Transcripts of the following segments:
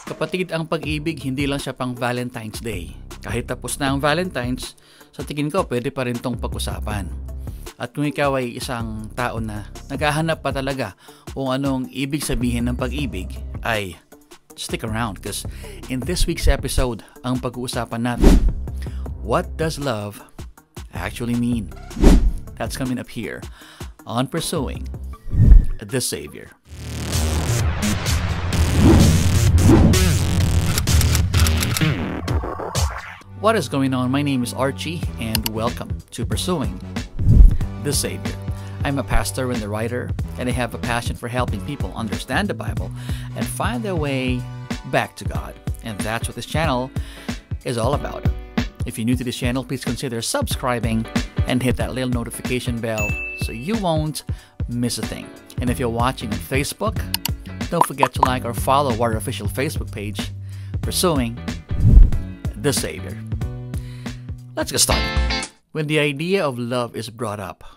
Kapatid, ang pag-ibig hindi lang siya pang Valentine's Day. Kahit tapos na ang Valentine's, sa tingin ko pwede pa rin tong pag-usapan. At kung ikaw ay isang tao na naghahanap pa talaga kung anong ibig sabihin ng pag-ibig, ay stick around because in this week's episode, ang pag-uusapan natin, what does love actually mean? That's coming up here on Pursuing the Savior. What is going on? My name is Archie and welcome to Pursuing the Savior. I'm a pastor and a writer, and I have a passion for helping people understand the Bible and find their way back to God. And that's what this channel is all about. If you're new to this channel, please consider subscribing and hit that little notification bell so you won't miss a thing. And if you're watching on Facebook, don't forget to like or follow our official Facebook page, Pursuing the Savior. Let's get started. When the idea of love is brought up,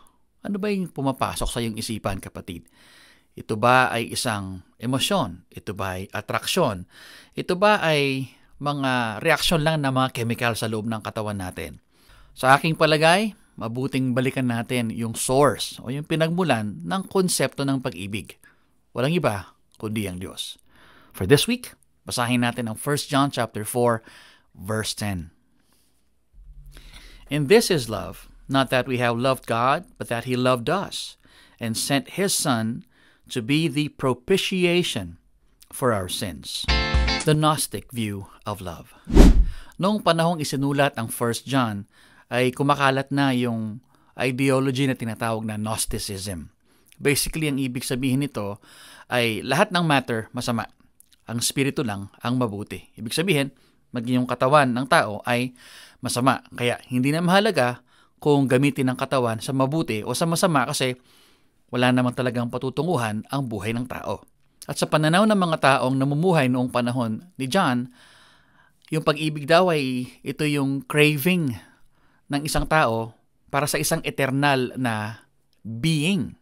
ano ba yung pumapasok sa iyong isipan, kapatid? Ito ba ay isang emosyon? Ito ba ay atraksyon? Ito ba ay mga reaksyon lang ng mga chemical sa loob ng katawan natin? Sa aking palagay, mabuting balikan natin yung source o yung pinagmulan ng konsepto ng pag-ibig. Walang iba kundi ang Diyos. For this week, basahin natin ang 1 John chapter 4, verse 10. And this is love, not that we have loved God, but that He loved us, and sent His Son to be the propitiation for our sins. The Gnostic view of love. Noong panahong isinulat ang 1 John, ay kumakalat na yung ideology na tinatawag na Gnosticism. Basically, ang ibig sabihin nito ay lahat ng matter masama. Ang spirito lang ang mabuti. Ibig sabihin, maging yung katawan ng tao ay masama. Kaya hindi na mahalaga kung gamitin ng katawan sa mabuti o sa masama kasi wala namang talagang patutunguhan ang buhay ng tao. At sa pananaw ng mga taong namumuhay noong panahon ni John, yung pag-ibig daw ay ito yung craving ng isang tao para sa isang eternal na being.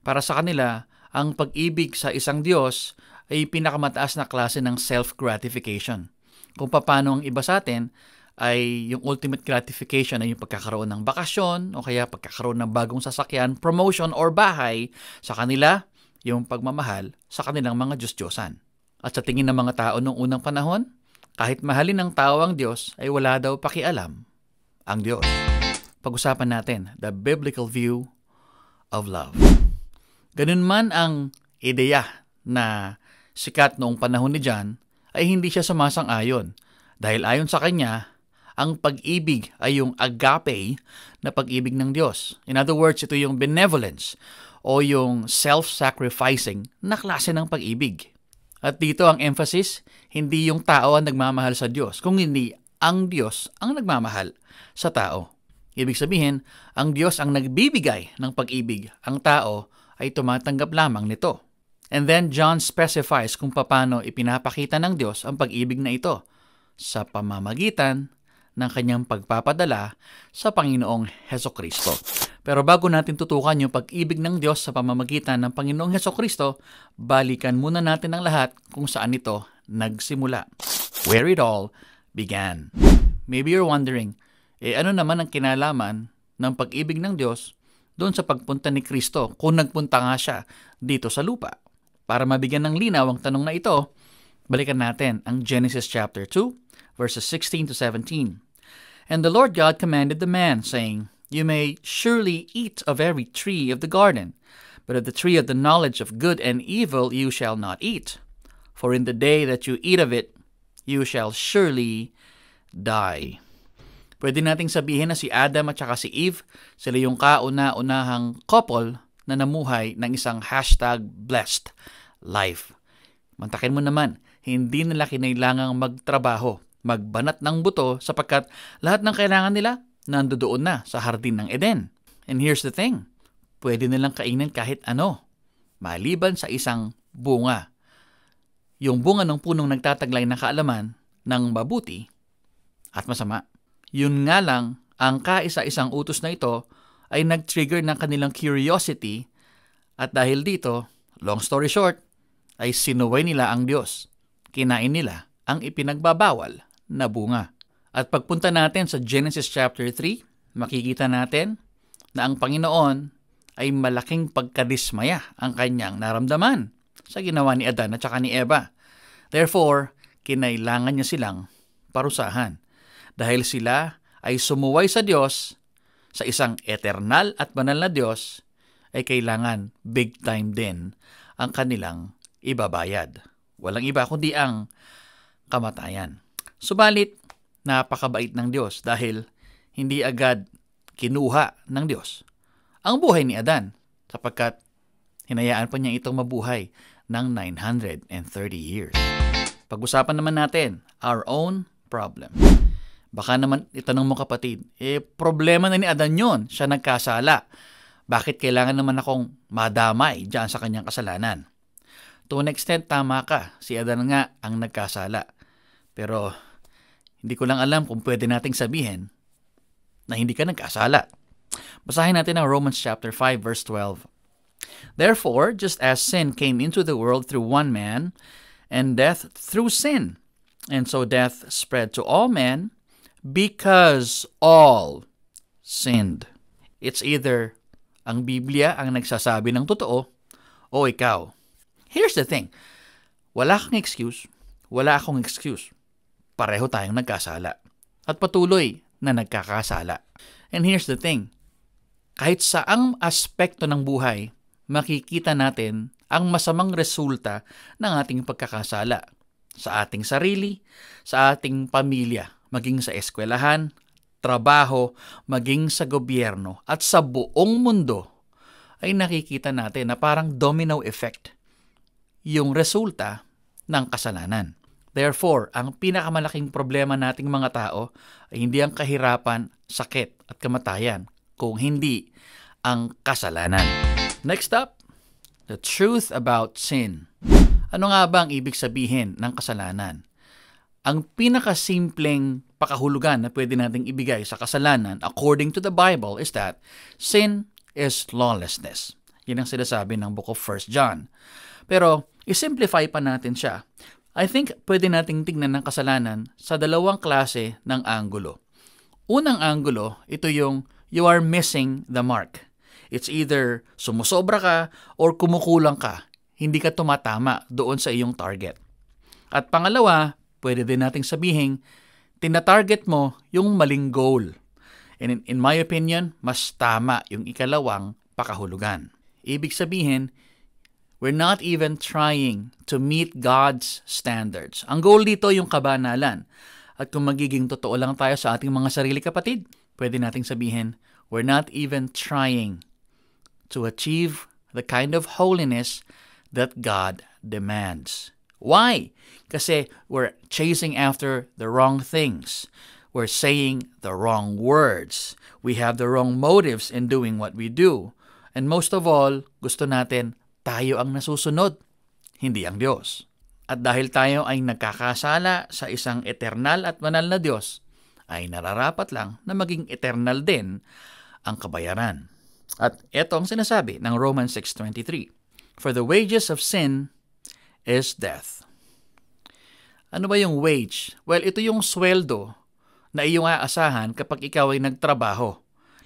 Para sa kanila, ang pag-ibig sa isang Diyos ay pinakamataas na klase ng self-gratification. Kung paano ang iba sa atin ay yung ultimate gratification ay yung pagkakaroon ng bakasyon o kaya pagkakaroon ng bagong sasakyan, promotion or bahay, sa kanila yung pagmamahal sa kanilang mga Diyos-Diyosan. At sa tingin ng mga tao noong unang panahon, kahit mahalin ng tao ang Diyos ay wala daw pakialam ang Diyos. Pag-usapan natin the biblical view of love. Ganun man ang ideya na sikat noong panahon ni John, ay hindi siya sumasang-ayon. Dahil ayon sa kanya, ang pag-ibig ay yung agape na pag-ibig ng Diyos. In other words, ito yung benevolence o yung self-sacrificing na klase ng pag-ibig. At dito ang emphasis, hindi yung tao ang nagmamahal sa Diyos, kung hindi ang Diyos ang nagmamahal sa tao. Ibig sabihin, ang Diyos ang nagbibigay ng pag-ibig, ang tao ay tumatanggap lamang nito. And then John specifies kung paano ipinapakita ng Diyos ang pag-ibig na ito sa pamamagitan ng kanyang pagpapadala sa Panginoong Hesukristo. Pero bago natin tutukan yung pag-ibig ng Diyos sa pamamagitan ng Panginoong Hesukristo, balikan muna natin ang lahat kung saan ito nagsimula. Where it all began. Maybe you're wondering, ano naman ang kinalaman ng pag-ibig ng Diyos doon sa pagpunta ni Kristo kung nagpunta nga siya dito sa lupa? Para mabigyan ng linaw ang tanong na ito, balikan natin ang Genesis chapter 2, verses 16 to 17. And the Lord God commanded the man, saying, You may surely eat of every tree of the garden, but of the tree of the knowledge of good and evil you shall not eat. For in the day that you eat of it, you shall surely die. Pwede nating sabihin na si Adam at saka si Eve, sila yung kauna-unahang couple na namuhay ng isang #blessed life. Mantakin mo naman, hindi nila kinailangang magtrabaho, magbanat ng buto sapagkat lahat ng kailangan nila nandoon na sa hardin ng Eden. And here's the thing, pwede nilang kainin kahit ano, maliban sa isang bunga. Yung bunga ng punong nagtataglay ng kaalaman ng mabuti at masama. Yun nga lang, ang kaisa-isang utos na ito ay nag-trigger ng kanilang curiosity at dahil dito, long story short, ay sinuway nila ang Diyos. Kinain nila ang ipinagbabawal na bunga. At pagpunta natin sa Genesis chapter 3, makikita natin na ang Panginoon ay malaking pagkadismaya ang kanyang naramdaman sa ginawa ni Adan at saka ni Eva. Therefore, kinailangan niya silang parusahan dahil sila ay sumuway sa Diyos, sa isang eternal at banal na Diyos, ay kailangan big time din ang kanilang ibabayad. Walang iba kundi ang kamatayan. Subalit, napakabait ng Diyos dahil hindi agad kinuha ng Diyos ang buhay ni Adan sapagkat hinayaan pa niya itong mabuhay ng 930 years. Pag-usapan naman natin our own problem. Baka naman itanong mo kapatid, problema na ni Adan yun, siya nagkasala. Bakit kailangan naman akong madamay dyan sa kanyang kasalanan? To an extent, tama ka. Si Adan nga ang nagkasala. Pero hindi ko lang alam kung pwede nating sabihin na hindi ka nagkasala. Basahin natin ang Romans chapter 5 verse 12. Therefore, just as sin came into the world through one man, and death through sin, and so death spread to all men, because all sinned. It's either ang Biblia ang nagsasabi ng totoo o ikaw. Here's the thing. Wala kang excuse, wala akong excuse. Pareho tayong nagkasala at patuloy na nagkakasala. And here's the thing. Kahit saang aspekto ng buhay, makikita natin ang masamang resulta ng ating pagkakasala sa ating sarili, sa ating pamilya, maging sa eskwelahan, trabaho, maging sa gobyerno, at sa buong mundo, ay nakikita natin na parang domino effect yung resulta ng kasalanan. Therefore, ang pinakamalaking problema nating mga tao ay hindi ang kahirapan, sakit at kamatayan, kung hindi ang kasalanan. Next up, the truth about sin. Ano nga ba ang ibig sabihin ng kasalanan? Ang pinakasimpleng pakahulugan na pwede nating ibigay sa kasalanan according to the Bible is that sin is lawlessness. Yan ang sinasabi ng book of 1 John. Pero i-simplify pa natin siya. I think pwede nating tingnan ng kasalanan sa dalawang klase ng anggulo. Unang anggulo, ito yung you are missing the mark. It's either sumusobra ka or kumukulang ka. Hindi ka tumatama doon sa iyong target. At pangalawa, pwede din nating sabihin, tina-target mo yung maling goal. And in my opinion, mas tama yung ikalawang pakahulugan. Ibig sabihin, we're not even trying to meet God's standards. Ang goal dito yung kabanalan. At kung magiging totoo lang tayo sa ating mga sarili kapatid, pwede nating sabihin, we're not even trying to achieve the kind of holiness that God demands. Why? Kasi we're chasing after the wrong things. We're saying the wrong words. We have the wrong motives in doing what we do. And most of all, gusto natin tayo ang nasusunod, hindi ang Diyos. At dahil tayo ay nagkakasala sa isang eternal at banal na Diyos, ay nararapat lang na maging eternal din ang kabayaran. At ito ang sinasabi ng Romans 6:23. For the wages of sin is death. Ano ba yung wage? Well, ito yung sweldo na iyong aasahan kapag ikaw ay nagtrabaho.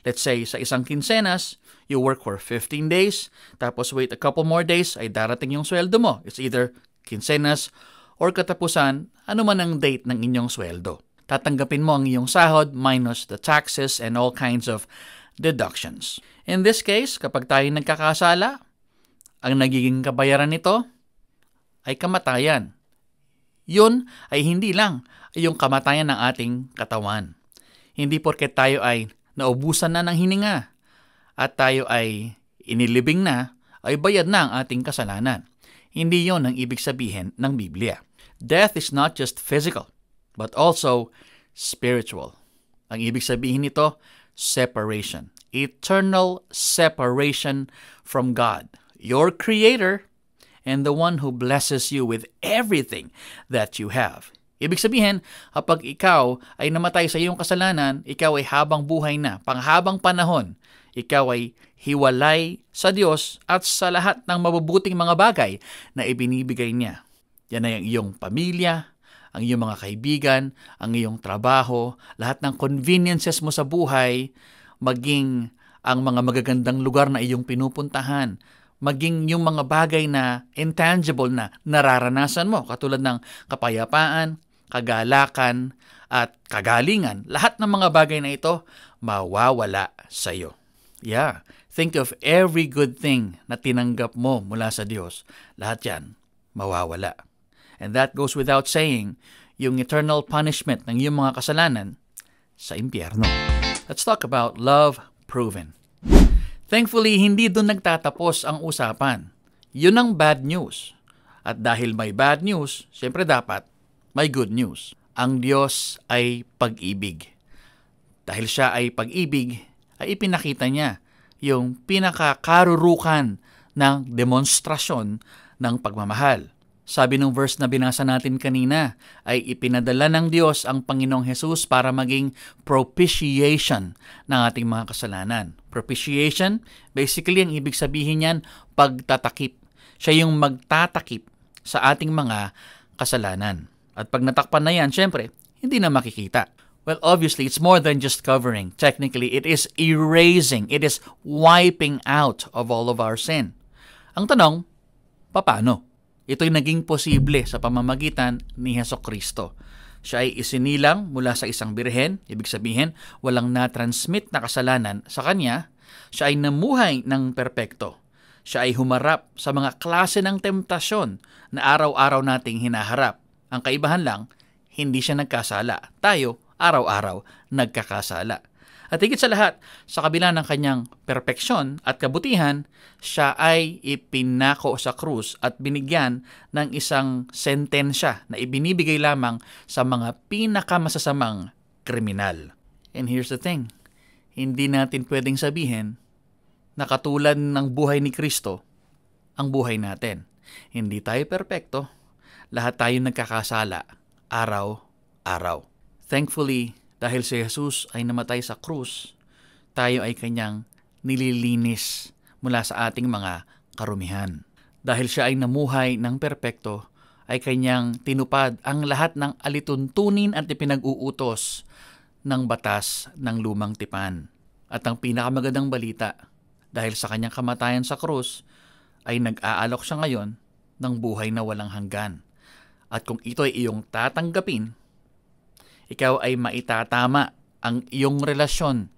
Let's say, sa isang kinsenas, you work for 15 days, tapos wait a couple more days, ay darating yung sweldo mo. It's either kinsenas or katapusan, ano man ang date ng inyong sweldo. Tatanggapin mo ang iyong sahod minus the taxes and all kinds of deductions. In this case, kapag tayo nagkakasala, ang nagiging kabayaran nito ay kamatayan. Yun ay hindi lang yung kamatayan ng ating katawan. Hindi porket tayo ay naubusan na ng hininga at tayo ay inilibing na, ay bayad na ang ating kasalanan. Hindi yon ang ibig sabihin ng Biblia. Death is not just physical, but also spiritual. Ang ibig sabihin nito, separation. Eternal separation from God, your Creator, and the one who blesses you with everything that you have. Ibig sabihin, kapag ikaw ay namatay sa iyong kasalanan, ikaw ay habang buhay na, panghabang panahon, ikaw ay hiwalay sa Diyos at sa lahat ng mabubuting mga bagay na ibinibigay niya. Yan ay ang iyong pamilya, ang iyong mga kaibigan, ang iyong trabaho, lahat ng conveniences mo sa buhay, maging ang mga magagandang lugar na iyong pinupuntahan, maging yung mga bagay na intangible na nararanasan mo, katulad ng kapayapaan, kagalakan, at kagalingan. Lahat ng mga bagay na ito, mawawala sa iyo. Yeah, think of every good thing na tinanggap mo mula sa Diyos. Lahat yan, mawawala. And that goes without saying, yung eternal punishment ng iyong mga kasalanan sa impyerno. Let's talk about love proven. Thankfully, hindi doon nagtatapos ang usapan. Yun ang bad news. At dahil may bad news, siyempre dapat may good news. Ang Diyos ay pag-ibig. Dahil siya ay pag-ibig, ay ipinakita niya yung pinakakarurukan ng demonstrasyon ng pagmamahal. Sabi ng verse na binasa natin kanina, ay ipinadala ng Diyos ang Panginoong Hesus para maging propitiation ng ating mga kasalanan. Propitiation, basically ang ibig sabihin niyan, pagtatakip. Siya yung magtatakip sa ating mga kasalanan. At pag natakpan na yan, syempre, hindi na makikita. Well, obviously, it's more than just covering. Technically, it is erasing. It is wiping out of all of our sin. Ang tanong, paano? Ito'y naging posible sa pamamagitan ni Hesukristo. Siya ay isinilang mula sa isang birhen, ibig sabihin, walang na-transmit na kasalanan sa kanya. Siya ay namuhay ng perpekto. Siya ay humarap sa mga klase ng temptasyon na araw-araw nating hinaharap. Ang kaibahan lang, hindi siya nagkasala. Tayo, araw-araw, nagkakasala. At higit sa lahat, sa kabila ng kanyang perpeksyon at kabutihan, siya ay ipinako sa krus at binigyan ng isang sentensya na ibinibigay lamang sa mga pinakamasasamang kriminal. And here's the thing, hindi natin pwedeng sabihin na katulad ng buhay ni Kristo ang buhay natin. Hindi tayo perpekto, lahat tayo nagkakasala araw-araw. Thankfully, dahil si Jesus ay namatay sa krus, tayo ay kanyang nililinis mula sa ating mga karumihan. Dahil siya ay namuhay ng perpekto, ay kanyang tinupad ang lahat ng alituntunin at ipinag-uutos ng batas ng lumang tipan. At ang pinakamagandang balita, dahil sa kanyang kamatayan sa krus, ay nag-aalok siya ngayon ng buhay na walang hanggan. At kung ito ay iyong tatanggapin, ikaw ay maitatama ang iyong relasyon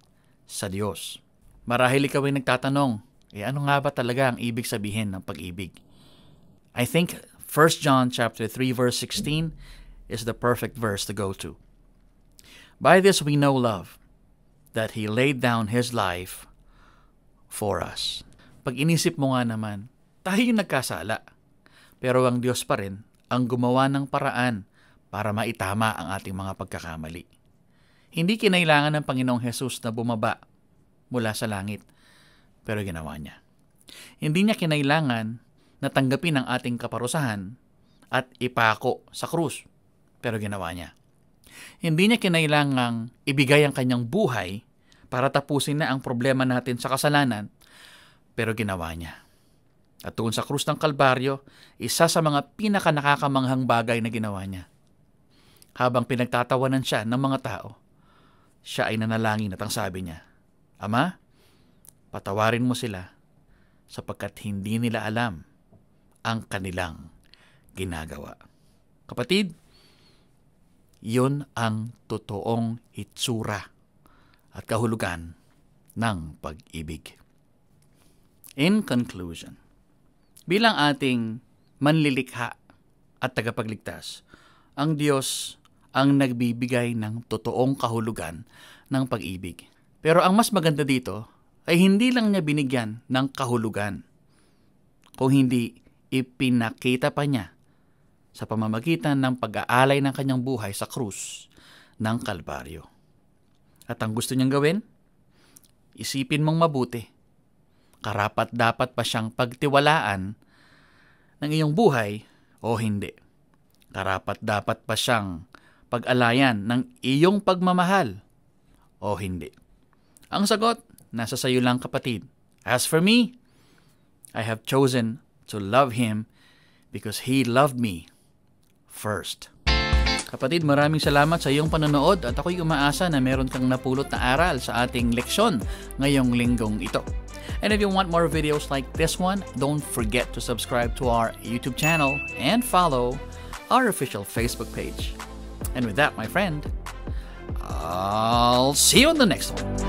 sa Diyos. Marahil ikaw ay nagtatanong, ano nga ba talaga ang ibig sabihin ng pag-ibig? I think 1 John chapter 3 verse 16 is the perfect verse to go to. By this we know love, that He laid down His life for us. Pag inisip mo nga naman, tayo yung nagkasala. Pero ang Diyos pa rin ang gumawa ng paraan para maitama ang ating mga pagkakamali. Hindi kinailangan ng Panginoong Hesus na bumaba mula sa langit, pero ginawa niya. Hindi niya kinailangan na tanggapin ang ating kaparusahan at ipako sa krus, pero ginawa niya. Hindi niya kinailangang ibigay ang kanyang buhay para tapusin na ang problema natin sa kasalanan, pero ginawa niya. At doon sa krus ng Kalbaryo, isa sa mga pinaka-nakakamanghang bagay na ginawa niya. Habang pinagtatawanan siya ng mga tao, siya ay nanalangin at ang sabi niya, Ama, patawarin mo sila sapagkat hindi nila alam ang kanilang ginagawa. Kapatid, yun ang totoong itsura at kahulugan ng pag-ibig. In conclusion, bilang ating manlilikha at tagapagligtas, ang Diyos ang nagbibigay ng totoong kahulugan ng pag-ibig. Pero ang mas maganda dito ay hindi lang niya binigyan ng kahulugan, kung hindi ipinakita pa niya sa pamamagitan ng pag-aalay ng kanyang buhay sa krus ng Kalbaryo. At ang gusto niyang gawin, isipin mong mabuti, karapat-dapat pa siyang pagtiwalaan ng iyong buhay o hindi. Karapat-dapat pa siyang pag-alayan ng iyong pagmamahal o hindi. Ang sagot, nasa sayo lang kapatid. As for me, I have chosen to love Him because He loved me first. Kapatid, maraming salamat sa iyong panonood at ako'y umaasa na meron kang napulot na aral sa ating leksyon ngayong linggong ito. And if you want more videos like this one, don't forget to subscribe to our YouTube channel and follow our official Facebook page. And with that, my friend, I'll see you on the next one.